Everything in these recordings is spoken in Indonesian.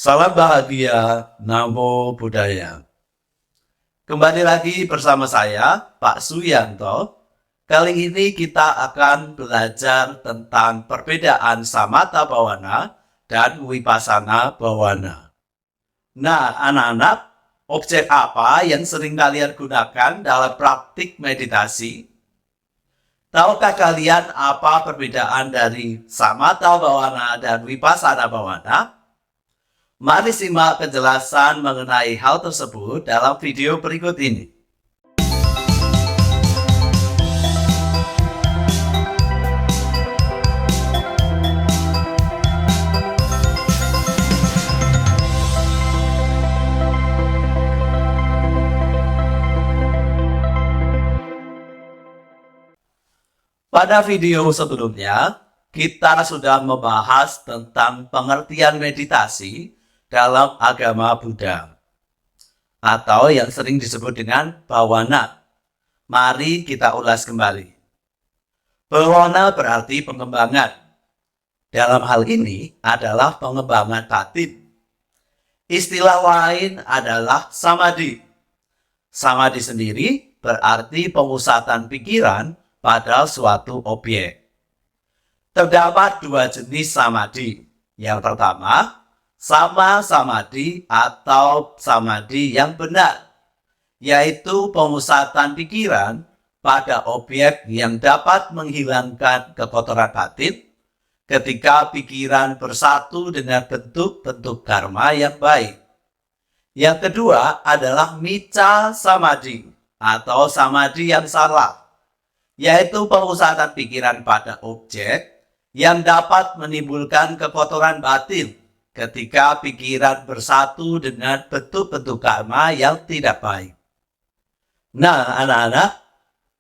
Salam bahagia, Namo Buddhaya. Kembali lagi bersama saya, Pak Suyanto. Kali ini kita akan belajar tentang perbedaan Samatha Bhavana dan Vipassana Bhavana. Nah, anak-anak, objek apa yang sering kalian gunakan dalam praktik meditasi? Tahukah kalian apa perbedaan dari Samatha Bhavana dan Vipassana Bhavana? Mari simak penjelasan mengenai hal tersebut dalam video berikut ini. Pada video sebelumnya, kita sudah membahas tentang pengertian meditasi dalam agama Buddha, atau yang sering disebut dengan bhavana. Mari kita ulas kembali. Bhavana berarti pengembangan. Dalam hal ini adalah pengembangan batin. Istilah lain adalah samadhi. Samadhi sendiri berarti pemusatan pikiran pada suatu objek. Terdapat dua jenis samadhi. Yang pertama, sama samadhi atau samadhi yang benar, yaitu pemusatan pikiran pada objek yang dapat menghilangkan kekotoran batin ketika pikiran bersatu dengan bentuk-bentuk karma yang baik. Yang kedua adalah micca samadhi atau samadhi yang salah, yaitu pemusatan pikiran pada objek yang dapat menimbulkan kekotoran batin ketika pikiran bersatu dengan bentuk-bentuk karma yang tidak baik. Nah, anak-anak,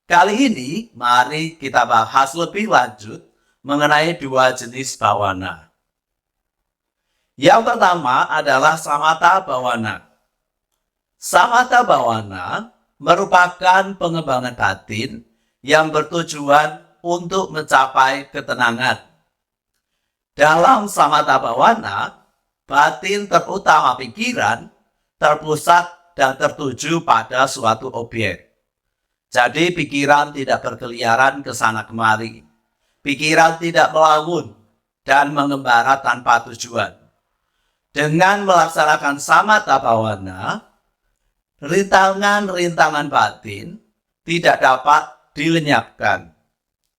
kali ini mari kita bahas lebih lanjut mengenai dua jenis bhavana. Yang pertama adalah Samatha Bhavana. Samatha Bhavana merupakan pengembangan batin yang bertujuan untuk mencapai ketenangan. Dalam Samatha Bhavana, batin terutama pikiran terpusat dan tertuju pada suatu objek. Jadi pikiran tidak berkeliaran ke sana kemari. Pikiran tidak melamun dan mengembara tanpa tujuan. Dengan melaksanakan Samatha Bhavana, rintangan-rintangan batin tidak dapat dilenyapkan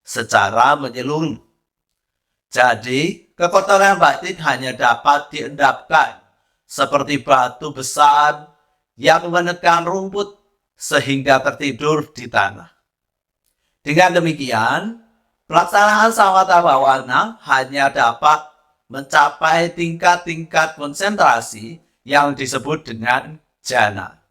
secara menyeluruh. Jadi, kekotoran batin hanya dapat diendapkan seperti batu besar yang menekan rumput sehingga tertidur di tanah. Dengan demikian, pelaksanaan Samatha Bhavana hanya dapat mencapai tingkat-tingkat konsentrasi yang disebut dengan jhana.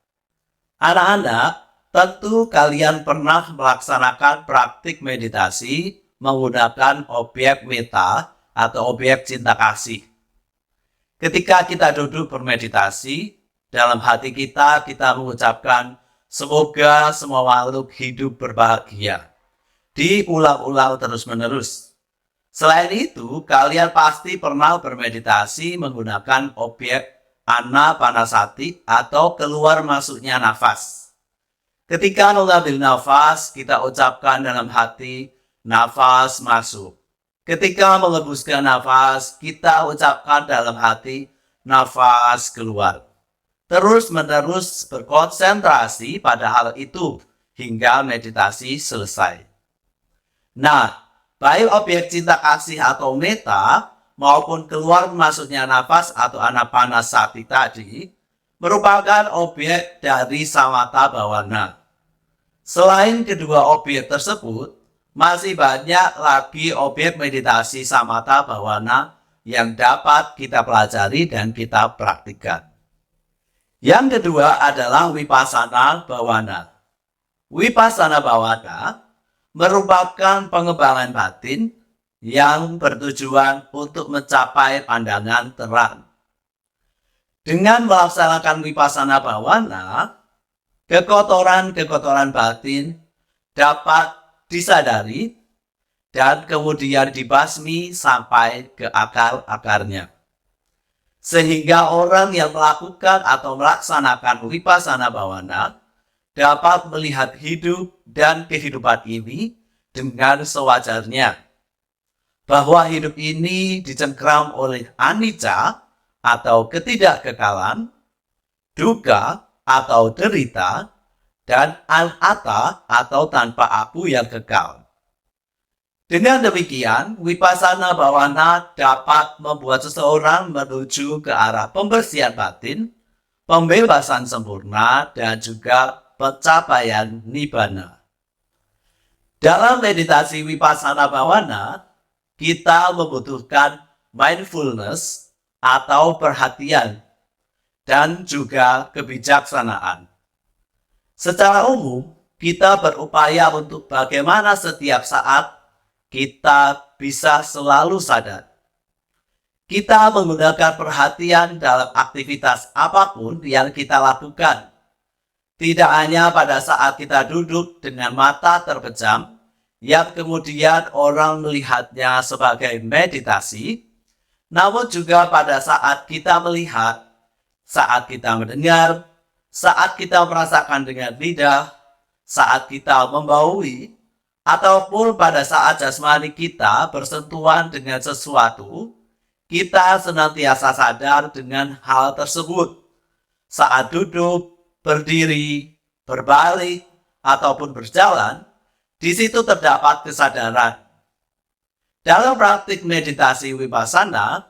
Anak-anak, tentu kalian pernah melaksanakan praktik meditasi menggunakan objek metta atau objek cinta kasih. Ketika kita duduk bermeditasi, dalam hati kita mengucapkan semoga semua makhluk hidup berbahagia. Diulang-ulang terus-menerus. Selain itu, kalian pasti pernah bermeditasi menggunakan objek anapanasati atau keluar masuknya nafas. Ketika mengambil nafas, kita ucapkan dalam hati, nafas masuk. Ketika mengembuskan nafas, kita ucapkan dalam hati, nafas keluar. Terus-menerus berkonsentrasi pada hal itu hingga meditasi selesai. Nah, baik objek cinta kasih atau metta maupun keluar masuknya nafas atau anapanasati tadi merupakan objek dari Samatha Bhavana. Selain kedua objek tersebut, masih banyak lagi objek meditasi Samatha Bhavana yang dapat kita pelajari dan kita praktikkan. Yang kedua adalah Vipassana Bhavana. Vipassana Bhavana merupakan pengembangan batin yang bertujuan untuk mencapai pandangan terang. Dengan melaksanakan Vipassana Bhavana, kekotoran-kekotoran batin dapat disadari dan kemudian dibasmi sampai ke akar-akarnya. sehingga orang yang melakukan atau melaksanakan Vipassana Bhavana dapat melihat hidup dan kehidupan ini dengan sewajarnya. Bahwa hidup ini dicengkram oleh anicca atau ketidakkekalan, dukkha atau derita, dan anatta atau tanpa aku yang kekal. Dengan demikian, Vipassana Bhavana dapat membuat seseorang menuju ke arah pembersihan batin, pembebasan sempurna, dan juga pencapaian nibbana. Dalam meditasi Vipassana Bhavana, kita membutuhkan mindfulness atau perhatian dan juga kebijaksanaan. Secara umum, kita berupaya untuk bagaimana setiap saat kita bisa selalu sadar. Kita menggunakan perhatian dalam aktivitas apapun yang kita lakukan. Tidak hanya pada saat kita duduk dengan mata terpejam, yang kemudian orang melihatnya sebagai meditasi, namun juga pada saat kita melihat, saat kita mendengar, saat kita merasakan dengan lidah, saat kita membaui, ataupun pada saat jasmani kita bersentuhan dengan sesuatu, kita senantiasa sadar dengan hal tersebut. Saat duduk, berdiri, berbalik, ataupun berjalan, di situ terdapat kesadaran. Dalam praktik meditasi Vipassana,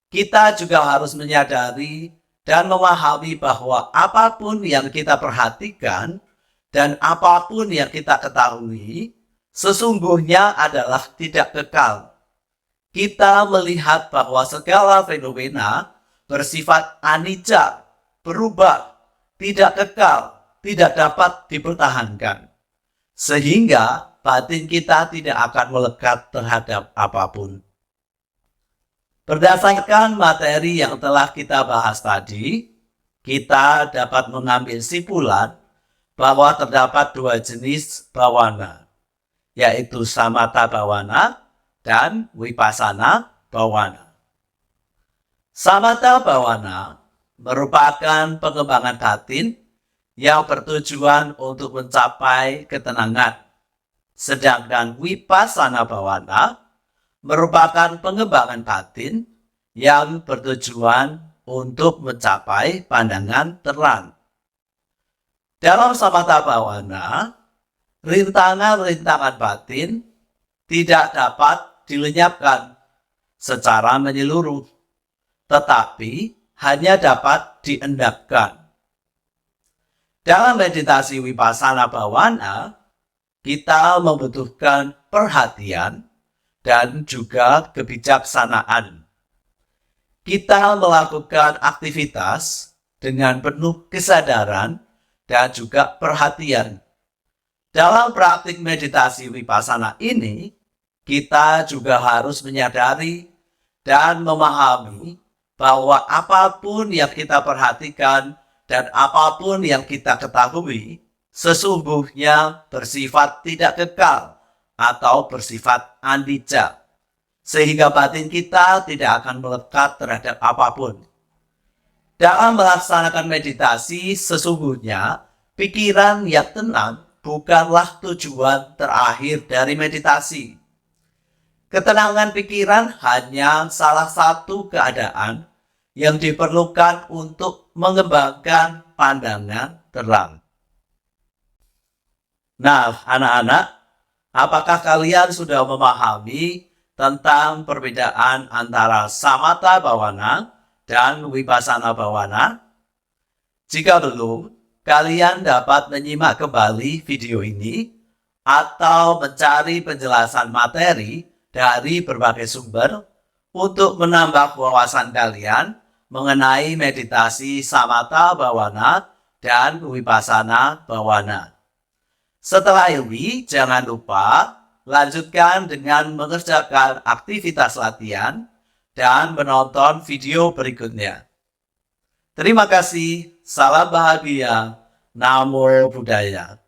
kita juga harus menyadari dan memahami bahwa apapun yang kita perhatikan dan apapun yang kita ketahui, sesungguhnya adalah tidak kekal. Kita melihat bahwa segala fenomena bersifat anicca, berubah, tidak kekal, tidak dapat dipertahankan. Sehingga batin kita tidak akan melekat terhadap apapun. Berdasarkan materi yang telah kita bahas tadi, kita dapat mengambil simpulan bahwa terdapat dua jenis bhavana, yaitu samatha bhavana dan vipassana bhavana. Samatha bhavana merupakan pengembangan batin yang bertujuan untuk mencapai ketenangan, sedangkan vipassana bhavana merupakan pengembangan batin yang bertujuan untuk mencapai pandangan terang. Dalam samatha bhavana, rintangan-rintangan batin tidak dapat dilenyapkan secara menyeluruh, tetapi hanya dapat diendapkan. Dalam meditasi Vipassana Bhavana, kita membutuhkan perhatian dan juga kebijaksanaan. Kita melakukan aktivitas dengan penuh kesadaran dan juga perhatian. Dalam praktik meditasi Vipassana ini, kita juga harus menyadari dan memahami bahwa apapun yang kita perhatikan dan apapun yang kita ketahui, sesungguhnya bersifat tidak kekal atau bersifat anicca, sehingga batin kita tidak akan melekat terhadap apapun. Dalam melaksanakan meditasi, sesungguhnya pikiran yang tenang bukanlah tujuan terakhir dari meditasi. Ketenangan pikiran hanya salah satu keadaan yang diperlukan untuk mengembangkan pandangan terang. Nah, anak-anak, apakah kalian sudah memahami tentang perbedaan antara samatha bhavana dan vipassana bhavana? Jika belum, kalian dapat menyimak kembali video ini atau mencari penjelasan materi dari berbagai sumber untuk menambah wawasan kalian mengenai meditasi samatha bhavana dan vipassana bhavana. Setelah ini, jangan lupa lanjutkan dengan mengerjakan aktivitas latihan dan menonton video berikutnya. Terima kasih, salam bahagia, Namo Buddhaya.